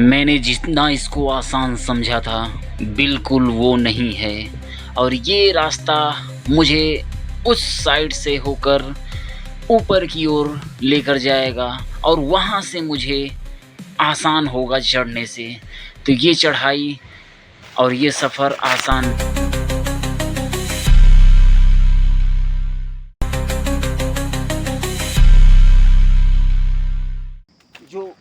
मैंने जितना इसको आसान समझा था बिल्कुल वो नहीं है। और ये रास्ता मुझे उस साइड से होकर ऊपर की ओर लेकर जाएगा और वहाँ से मुझे आसान होगा चढ़ने से। तो ये चढ़ाई और ये सफ़र आसान। जो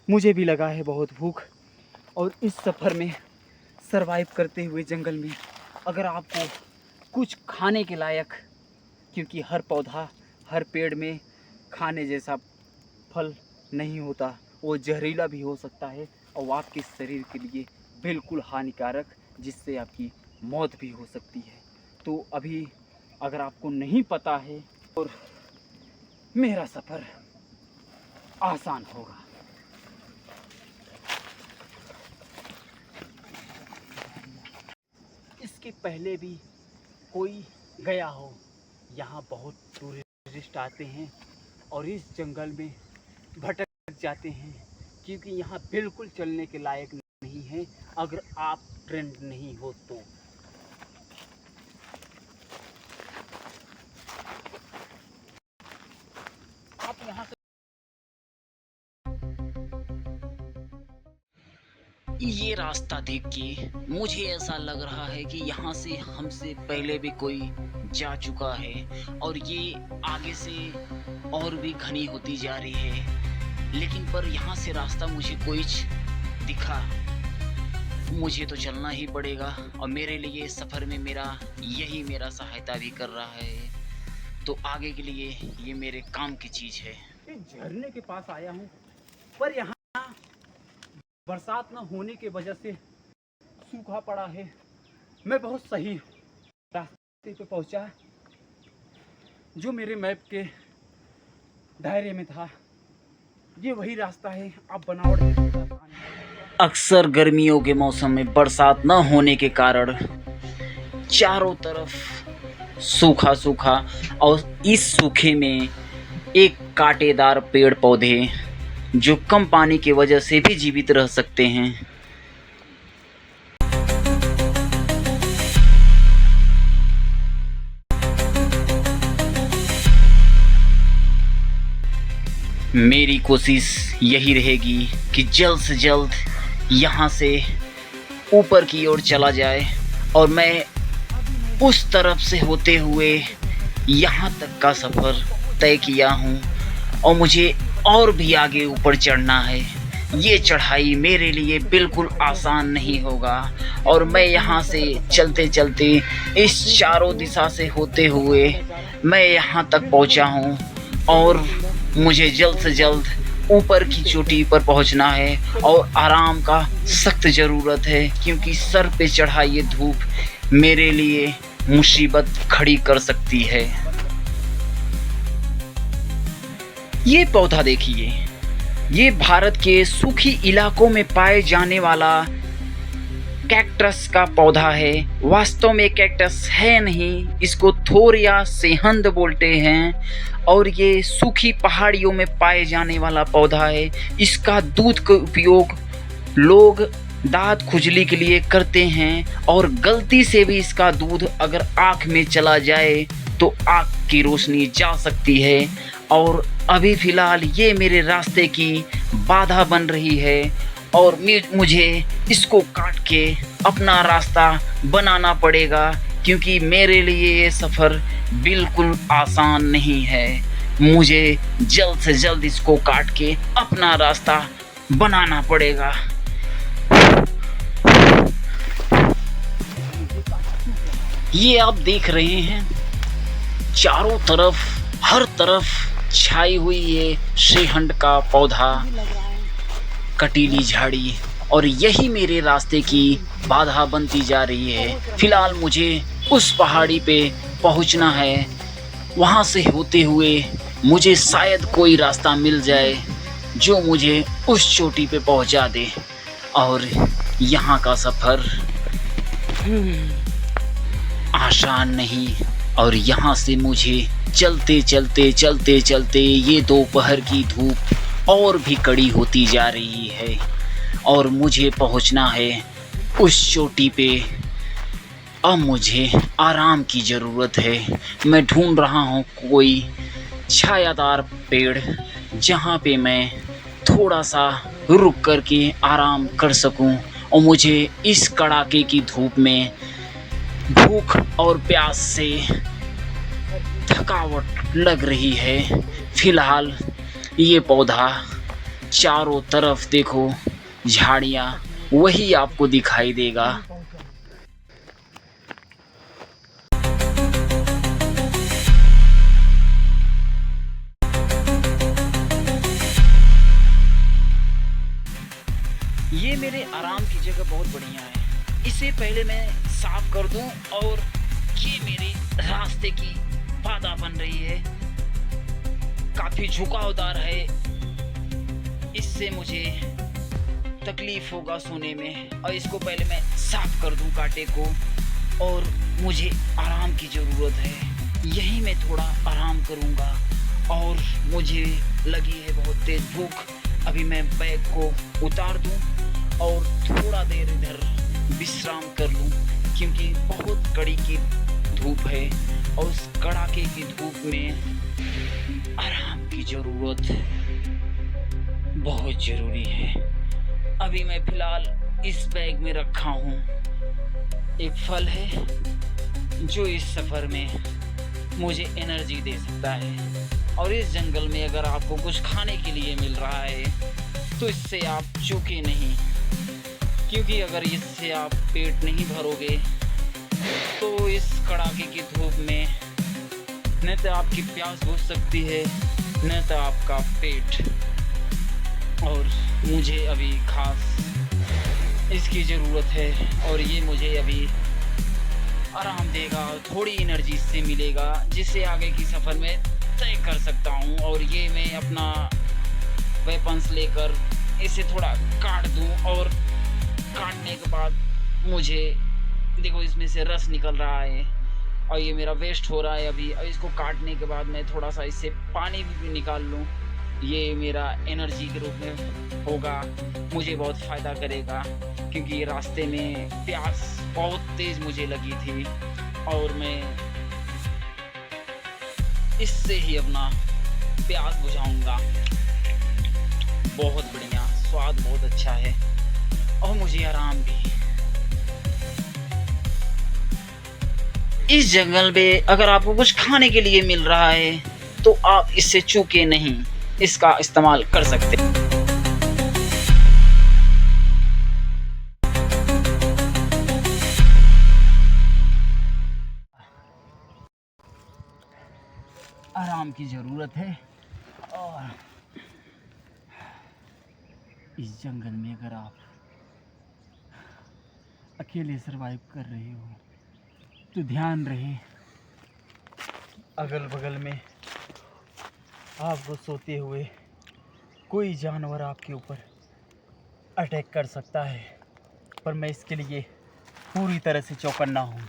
मुझे भी लगा है बहुत भूख, और इस सफ़र में सरवाइव करते हुए जंगल में अगर आपको कुछ खाने के लायक, क्योंकि हर पौधा हर पेड़ में खाने जैसा फल नहीं होता, वो जहरीला भी हो सकता है और आपके शरीर के लिए बिल्कुल हानिकारक, जिससे आपकी मौत भी हो सकती है। तो अभी अगर आपको नहीं पता है और मेरा सफ़र आसान होगा। इसके पहले भी कोई गया हो, यहाँ बहुत टूरिस्ट आते हैं और इस जंगल में भटक जाते हैं, क्योंकि यहाँ बिल्कुल चलने के लायक नहीं है अगर आप ट्रेंड नहीं हो तो। आप यहाँ से ये रास्ता देख के मुझे ऐसा लग रहा है कि यहाँ से हमसे पहले भी कोई जा चुका है और ये आगे से और भी घनी होती जा रही है। लेकिन पर यहाँ से रास्ता मुझे कोई दिखा, मुझे तो चलना ही पड़ेगा और मेरे लिए सफ़र में यही मेरा सहायता भी कर रहा है। तो आगे के लिए ये मेरे काम की चीज़ है। इस झरने के पास आया हूँ, पर यहाँ बरसात न होने के वजह से सूखा पड़ा है। मैं बहुत सही रास्ते पे पहुंचा, जो मेरे मैप के दायरे में था। ये वही रास्ता है। आप बनावट अक्सर गर्मियों के मौसम में बरसात न होने के कारण चारों तरफ सूखा सूखा, और इस सूखे में एक कांटेदार पेड़ पौधे जो कम पानी की वजह से भी जीवित रह सकते हैं। मेरी कोशिश यही रहेगी कि जल्द से जल्द यहाँ से ऊपर की ओर चला जाए और मैं उस तरफ से होते हुए यहाँ तक का सफ़र तय किया हूँ और मुझे और भी आगे ऊपर चढ़ना है। ये चढ़ाई मेरे लिए बिल्कुल आसान नहीं होगा और मैं यहाँ से चलते चलते इस चारों दिशा से होते हुए मैं यहाँ तक पहुँचा हूँ और मुझे जल्द से जल्द ऊपर की चोटी पर पहुँचना है और आराम का सख्त ज़रूरत है, क्योंकि सर पे चढ़ा ये धूप मेरे लिए मुसीबत खड़ी कर सकती है। ये पौधा देखिए, ये भारत के सूखी इलाकों में पाए जाने वाला कैक्टस का पौधा है। वास्तव में कैक्टस है नहीं, इसको थोर या सेहंद बोलते हैं और ये सूखी पहाड़ियों में पाए जाने वाला पौधा है। इसका दूध का उपयोग लोग दांत खुजली के लिए करते हैं और गलती से भी इसका दूध अगर आँख में चला जाए तो आँख की रोशनी जा सकती है। और अभी फ़िलहाल ये मेरे रास्ते की बाधा बन रही है और मुझे इसको काट के अपना रास्ता बनाना पड़ेगा, क्योंकि मेरे लिए ये सफ़र बिल्कुल आसान नहीं है। मुझे जल्द से जल्द इसको काट के अपना रास्ता बनाना पड़ेगा। ये आप देख रहे हैं चारों तरफ हर तरफ छाई हुई ये श्रीहंड का पौधा, कटीली झाड़ी, और यही मेरे रास्ते की बाधा बनती जा रही है। फिलहाल मुझे उस पहाड़ी पे पहुंचना है, वहां से होते हुए मुझे शायद कोई रास्ता मिल जाए जो मुझे उस चोटी पे पहुंचा दे और यहाँ का सफ़र आसान नहीं। और यहाँ से मुझे चलते चलते ये दोपहर की धूप और भी कड़ी होती जा रही है और मुझे पहुंचना है उस चोटी पे। अब मुझे आराम की ज़रूरत है। मैं ढूंढ रहा हूँ कोई छायादार पेड़ जहाँ पे मैं थोड़ा सा रुक कर के आराम कर सकूं। और मुझे इस कड़ाके की धूप में भूख और प्यास से थकावट लग रही है। फिलहाल ये पौधा, चारों तरफ देखो झाड़ियाँ, वही आपको दिखाई देगा। ये मेरे आराम की जगह बहुत बढ़िया है। इसे पहले मैं साफ कर दूं और ये मेरे रास्ते की बाधा बन रही है, काफी झुकावदार है, इससे मुझे तकलीफ होगा सोने में। और इसको पहले मैं साफ कर दूं कांटे को, और मुझे आराम की ज़रूरत है। यहीं मैं थोड़ा आराम करूंगा और मुझे लगी है बहुत तेज भूख। अभी मैं बैग को उतार दूं और थोड़ा देर इधर विश्राम कर लूं, क्योंकि बहुत कड़ी की धूप है और उस कड़ाके की धूप में आराम की ज़रूरत बहुत ज़रूरी है। अभी मैं फ़िलहाल इस बैग में रखा हूँ एक फल है जो इस सफ़र में मुझे एनर्जी दे सकता है। और इस जंगल में अगर आपको कुछ खाने के लिए मिल रहा है तो इससे आप चूके नहीं, क्योंकि अगर इससे आप पेट नहीं भरोगे तो इस कड़ाके की धूप में न तो आपकी प्यास बुझ सकती है न तो आपका पेट। और मुझे अभी खास इसकी ज़रूरत है और ये मुझे अभी आराम देगा, थोड़ी एनर्जी इससे मिलेगा जिससे आगे की सफ़र में तय कर सकता हूँ। और ये मैं अपना वेपन्स लेकर इसे थोड़ा काट दूँ, और काटने के बाद मुझे देखो इसमें से रस निकल रहा है और ये मेरा वेस्ट हो रहा है अभी। और इसको काटने के बाद मैं थोड़ा सा इससे पानी भी निकाल लूँ, ये मेरा एनर्जी के रूप में होगा, मुझे बहुत फ़ायदा करेगा। क्योंकि रास्ते में प्यास बहुत तेज़ मुझे लगी थी और मैं इससे ही अपना प्यास बुझाऊंगा। बहुत बढ़िया, स्वाद बहुत अच्छा है और मुझे आराम भी। इस जंगल में अगर आपको कुछ खाने के लिए मिल रहा है तो आप इससे चूके नहीं, इसका इस्तेमाल कर सकते हैं। आराम की ज़रूरत है और इस जंगल में अगर आप अकेले सरवाइव कर रहे हो तो ध्यान रहे अगल बगल में आपको सोते हुए कोई जानवर आपके ऊपर अटैक कर सकता है, पर मैं इसके लिए पूरी तरह से चौकन्ना हूँ।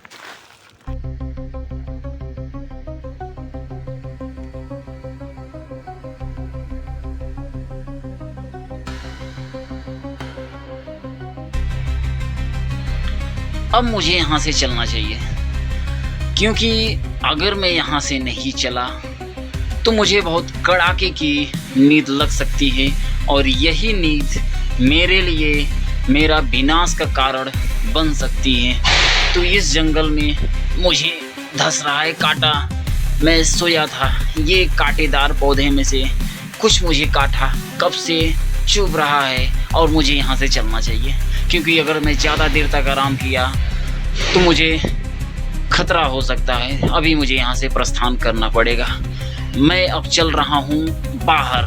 अब मुझे यहाँ से चलना चाहिए, क्योंकि अगर मैं यहाँ से नहीं चला तो मुझे बहुत कड़ाके की नींद लग सकती है और यही नींद मेरे लिए मेरा विनाश का कारण बन सकती है। तो इस जंगल में मुझे धंस रहा है कांटा। मैं सोया था, ये कांटेदार पौधे में से कुछ मुझे काटा, कब से चुभ रहा है और मुझे यहाँ से चलना चाहिए, क्योंकि अगर मैं ज़्यादा देर तक आराम किया तो मुझे खतरा हो सकता है। अभी मुझे यहाँ से प्रस्थान करना पड़ेगा। मैं अब चल रहा हूँ बाहर।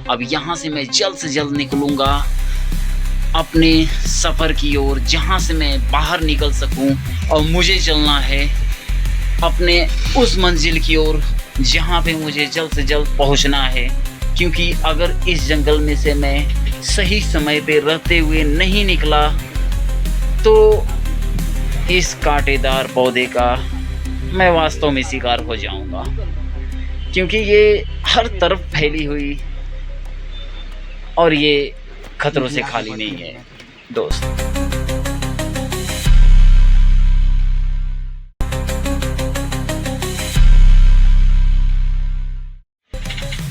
अब यहाँ से मैं जल्द से जल्द निकलूँगा अपने सफ़र की ओर, जहाँ से मैं बाहर निकल सकूँ। और मुझे चलना है अपने उस मंजिल की ओर जहाँ पे मुझे जल्द से जल्द पहुँचना है, क्योंकि अगर इस जंगल में से मैं सही समय पे रहते हुए नहीं निकला तो इस कांटेदार पौधे का मैं वास्तव में शिकार हो जाऊंगा, क्योंकि ये हर तरफ फैली हुई और ये खतरों से खाली नहीं है दोस्त।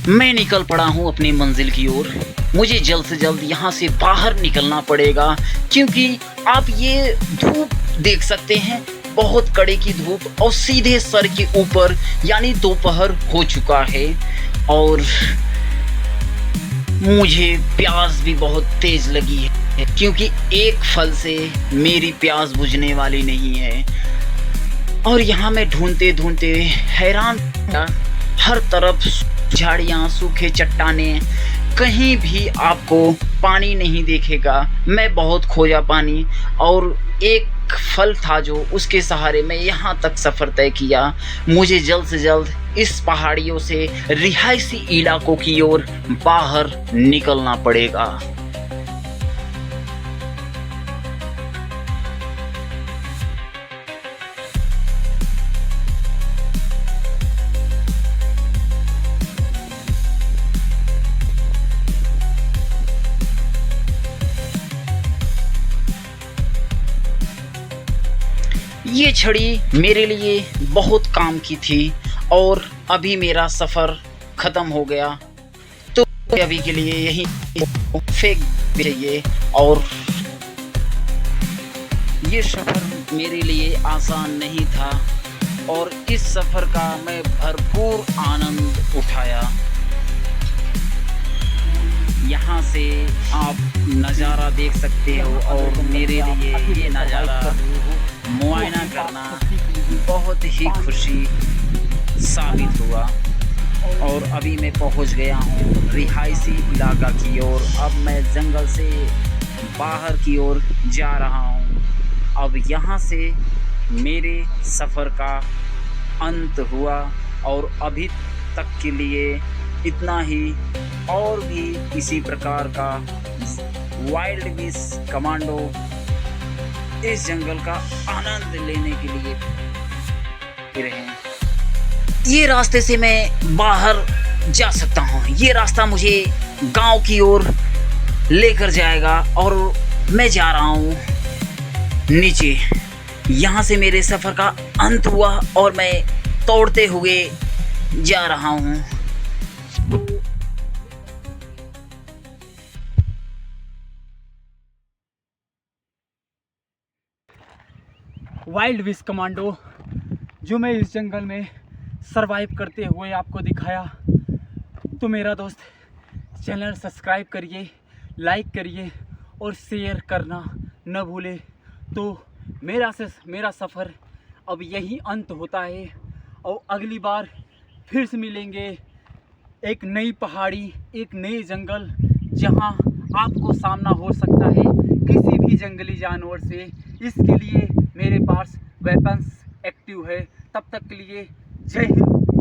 मैं निकल पड़ा हूँ अपनी मंजिल की ओर। मुझे जल्द से जल्द यहाँ से बाहर निकलना पड़ेगा, क्योंकि आप ये धूप देख सकते हैं, बहुत कड़े की धूप और सीधे सर के ऊपर, यानी दोपहर हो चुका है और मुझे प्यास भी बहुत तेज लगी है, क्योंकि एक फल से मेरी प्यास बुझने वाली नहीं है। और यहाँ मैं ढूंढते ढूंढते हैरान, हर तरफ झाड़ियाँ, सूखे चट्टाने, कहीं भी आपको पानी नहीं देखेगा। मैं बहुत खोजा पानी और एक फल था जो उसके सहारे मैं यहाँ तक सफ़र तय किया। मुझे जल्द से जल्द इस पहाड़ियों से रिहायशी इलाकों की ओर बाहर निकलना पड़ेगा। ये छड़ी मेरे लिए बहुत काम की थी और अभी मेरा सफ़र ख़त्म हो गया, तो अभी के लिए यही फेंक चाहिए। और ये सफ़र मेरे लिए आसान नहीं था और इस सफ़र का मैं भरपूर आनंद उठाया। यहाँ से आप नज़ारा देख सकते हो और मेरे लिए ये नज़ारा मुआयना करना बहुत ही खुशी साबित हुआ। और अभी मैं पहुँच गया हूँ रिहायशी इलाका की ओर। अब मैं जंगल से बाहर की ओर जा रहा हूँ। अब यहाँ से मेरे सफ़र का अंत हुआ और अभी तक के लिए इतना ही। और भी इसी प्रकार का वाइल्ड बीस कमांडो इस जंगल का आनंद लेने के लिए रहें। ये रास्ते से मैं बाहर जा सकता हूँ। ये रास्ता मुझे गांव की ओर लेकर जाएगा और मैं जा रहा हूँ नीचे। यहाँ से मेरे सफ़र का अंत हुआ और मैं दौड़ते हुए जा रहा हूँ। वाइल्ड बीस कमांडो जो मैं इस जंगल में सरवाइव करते हुए आपको दिखाया, तो मेरा दोस्त चैनल सब्सक्राइब करिए, लाइक करिए और शेयर करना न भूले। तो मेरा सफ़र अब यही अंत होता है और अगली बार फिर से मिलेंगे एक नई पहाड़ी, एक नए जंगल, जहां आपको सामना हो सकता है किसी भी जंगली जानवर से। इसके लिए मेरे पास वेपन्स एक्टिव है। तब तक के लिए जय हिंद।